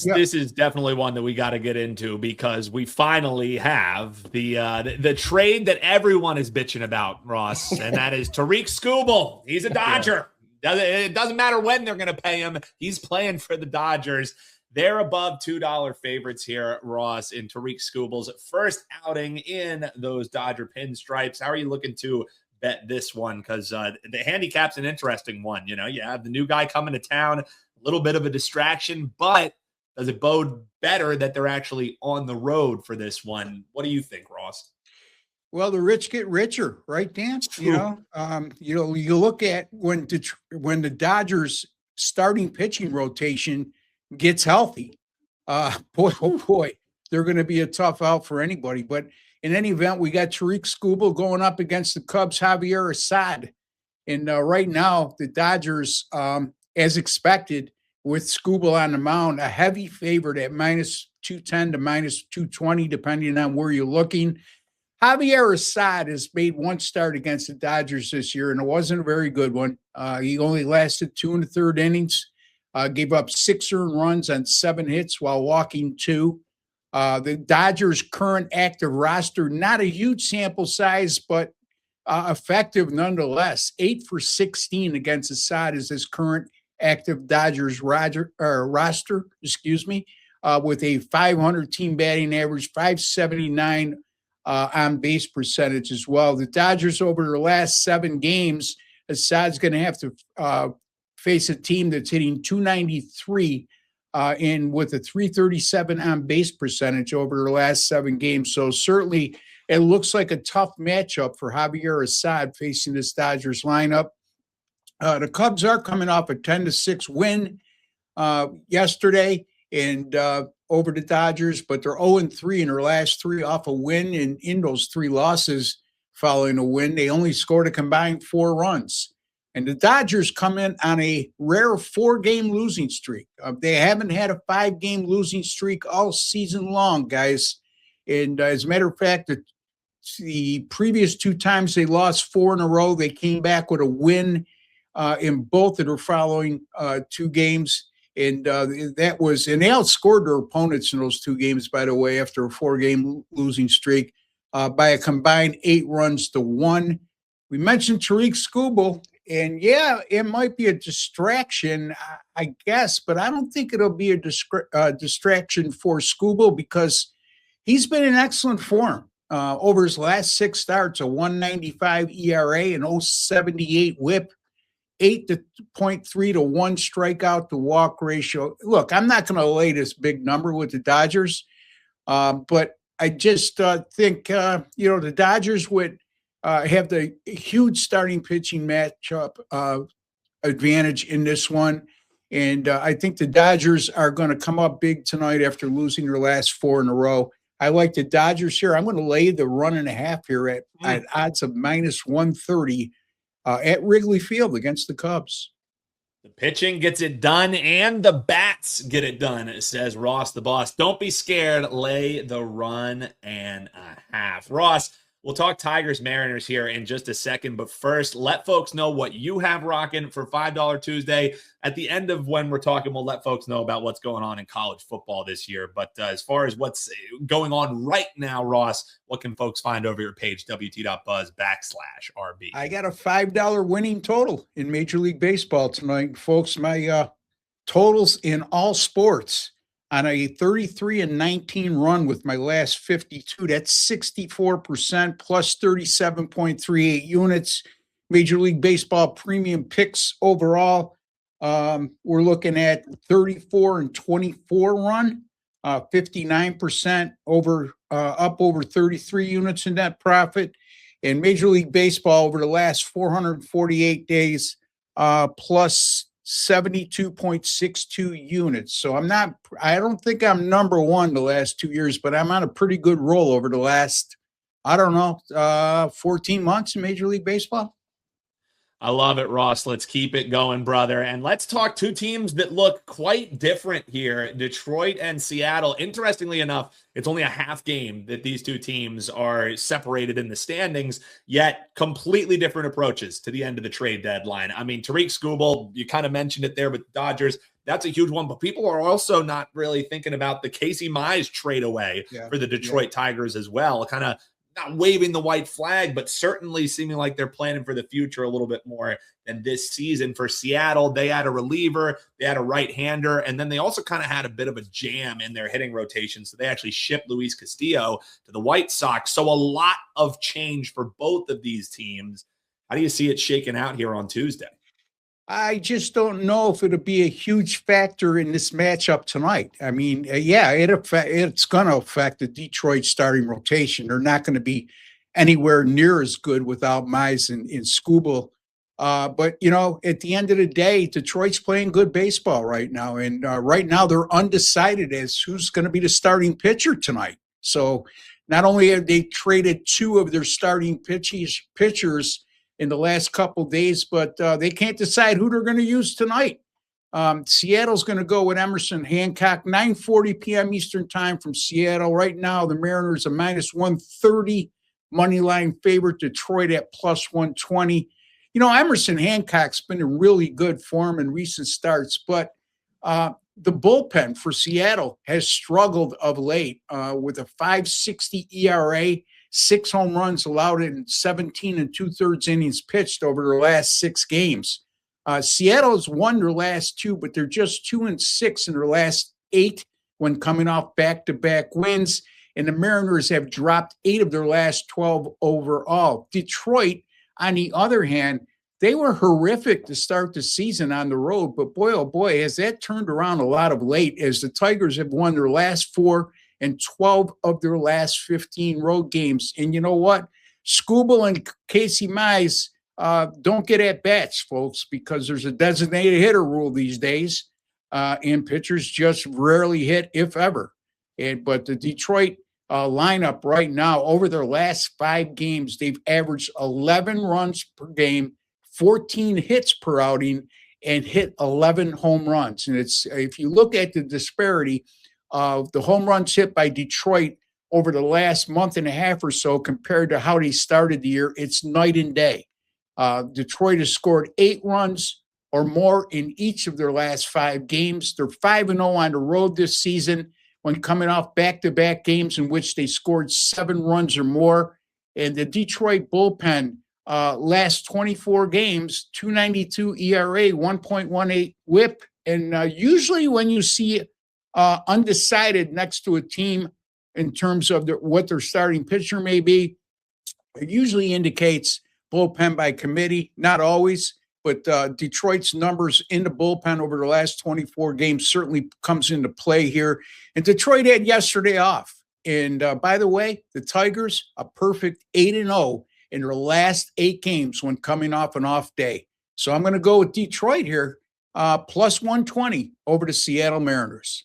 Yeah. This is definitely one that we got to get into because we finally have the trade that everyone is bitching about, Ross, and that is Tariq Skubal. He's a Dodger. It doesn't matter when they're going to pay him. He's playing for the Dodgers. They're above $2 favorites here, Ross, in Tariq Skubal's first outing in those Dodger pinstripes. How are you looking to bet this one? Because the handicap's an interesting one. You know, you have the new guy coming to town, a little bit of a distraction, but does it bode better that they're actually on the road for this one? What do you think, Ross? Well, the rich get richer, right, Dan? You look at when the Dodgers starting pitching rotation gets healthy. Boy, oh boy, they're going to be a tough out for anybody. But in any event, we got Tariq Skubal going up against the Cubs' Javier Assad, and right now the Dodgers, as expected, with Skubal on the mound, a heavy favorite at -210 to -220, depending on where you're looking. Javier Assad has made one start against the Dodgers this year, and it wasn't a very good one. He only lasted 2 1/3 innings, gave up 6 earned runs on 7 hits while walking 2. The Dodgers' current active roster, not a huge sample size, but effective nonetheless. 8 for 16 against Assad is his current active Dodgers roster, with a 500 team batting average, 579 on base percentage as well. The Dodgers, over their last 7 games, Assad's going to have to face a team that's hitting 293 with a 337 on base percentage over their last 7 games. So certainly it looks like a tough matchup for Javier Assad facing this Dodgers lineup. The Cubs are coming off a 10-6 win yesterday and over the Dodgers, but they're 0-3 in their last 3 off a win. And in those 3 losses following a win, they only scored a combined 4 runs. And the Dodgers come in on a rare 4-game losing streak. They haven't had a 5-game losing streak all season long, guys. And as a matter of fact, the previous 2 times they lost 4 in a row, they came back with a win in both of their following 2 games. And they outscored their opponents in those 2 games, by the way, after a 4-game losing streak by a combined 8 runs to 1. We mentioned Tariq Skubal, and yeah, it might be a distraction, I guess, but I don't think it'll be a distraction for Skubal because he's been in excellent form. Over his last 6 starts, a 1.95 ERA, an 0.78 WHIP, 8.3 to 1 strikeout to walk ratio. Look, I'm not going to lay this big number with the Dodgers, but I just think the Dodgers would have the huge starting pitching matchup advantage in this one, and I think the Dodgers are going to come up big tonight after losing their last 4 in a row. I like the Dodgers here. I'm going to lay the 1.5 here at odds of -130 at Wrigley Field against the Cubs. The pitching gets it done, and the bats get it done, says Ross the Boss. Don't be scared. Lay the 1.5. Ross, we'll talk Tigers Mariners here in just a second, but first, let folks know what you have rocking for $5 Tuesday. At the end of when we're talking, we'll let folks know about what's going on in college football this year. But as far as what's going on right now, Ross, what can folks find over your page, wt.buzz/RB? I got a $5 winning total in Major League Baseball tonight, folks. My totals in all sports on a 33-19 run with my last 52. That's 64% plus 37.38 units. Major League Baseball premium picks overall. We're looking at 34-24 run, 59% over, up over 33 units in net profit. And Major League Baseball over the last 448 days, plus 72.62 units. So I don't think I'm number 1 the last 2 years, but I'm on a pretty good roll over the last, 14 months in Major League Baseball. I love it, Ross. Let's keep it going, brother. And let's talk 2 teams that look quite different here, Detroit and Seattle. Interestingly enough, it's only a half game that these 2 teams are separated in the standings, yet completely different approaches to the end of the trade deadline. I mean, Tariq Skubal, you kind of mentioned it there with the Dodgers, That's a huge one. But people are also not really thinking about the Casey Mize trade away for the Detroit Tigers as well. Kind of not waving the white flag, but certainly seeming like they're planning for the future a little bit more than this season. For Seattle, they had a reliever, they had a right-hander, and then they also kind of had a bit of a jam in their hitting rotation. So they actually shipped Luis Castillo to the White Sox. So a lot of change for both of these teams. How do you see it shaking out here on Tuesday? I just don't know if it'll be a huge factor in this matchup tonight. I mean, it's going to affect the Detroit starting rotation. They're not going to be anywhere near as good without Mize and Skubal. But, at the end of the day, Detroit's playing good baseball right now. And right now they're undecided as who's going to be the starting pitcher tonight. So not only have they traded two of their starting pitchers in the last couple of days, but they can't decide who they're going to use tonight. Seattle's going to go with Emerson Hancock, 9:40 p.m. Eastern time from Seattle. Right now, the Mariners are minus 130, money line favorite. Detroit at plus 120. Emerson Hancock's been in really good form in recent starts, but the bullpen for Seattle has struggled of late with a 5.60 ERA. 6 home runs allowed in 17 2/3 innings pitched over their last 6 games. Seattle's won their last 2, but they're just 2-6 in their last 8 when coming off back-to-back wins. And the Mariners have dropped 8 of their last 12 overall. Detroit, on the other hand, they were horrific to start the season on the road, but boy, oh boy, has that turned around a lot of late as the Tigers have won their last 4 and 12 of their last 15 road games. And you know what? Skubal and Casey Mize don't get at bats, folks, because there's a designated hitter rule these days, and pitchers just rarely hit, if ever. But the Detroit lineup right now, over their last 5 games, they've averaged 11 runs per game, 14 hits per outing, and hit 11 home runs. And if you look at the disparity, the home runs hit by Detroit over the last month and a half or so compared to how they started the year, it's night and day. Detroit has scored 8 runs or more in each of their last 5 games. They're 5-0 on the road this season when coming off back-to-back games in which they scored 7 runs or more. And the Detroit bullpen last 24 games, 2.92 ERA, 1.18 WHIP. And usually when you see undecided next to a team in terms of what their starting pitcher may be, it usually indicates bullpen by committee. Not always, but Detroit's numbers in the bullpen over the last 24 games certainly comes into play here. And Detroit had yesterday off. And by the way, the Tigers, a perfect 8-0 in their last 8 games when coming off an off day. So I'm going to go with Detroit here, plus 120 over the Seattle Mariners.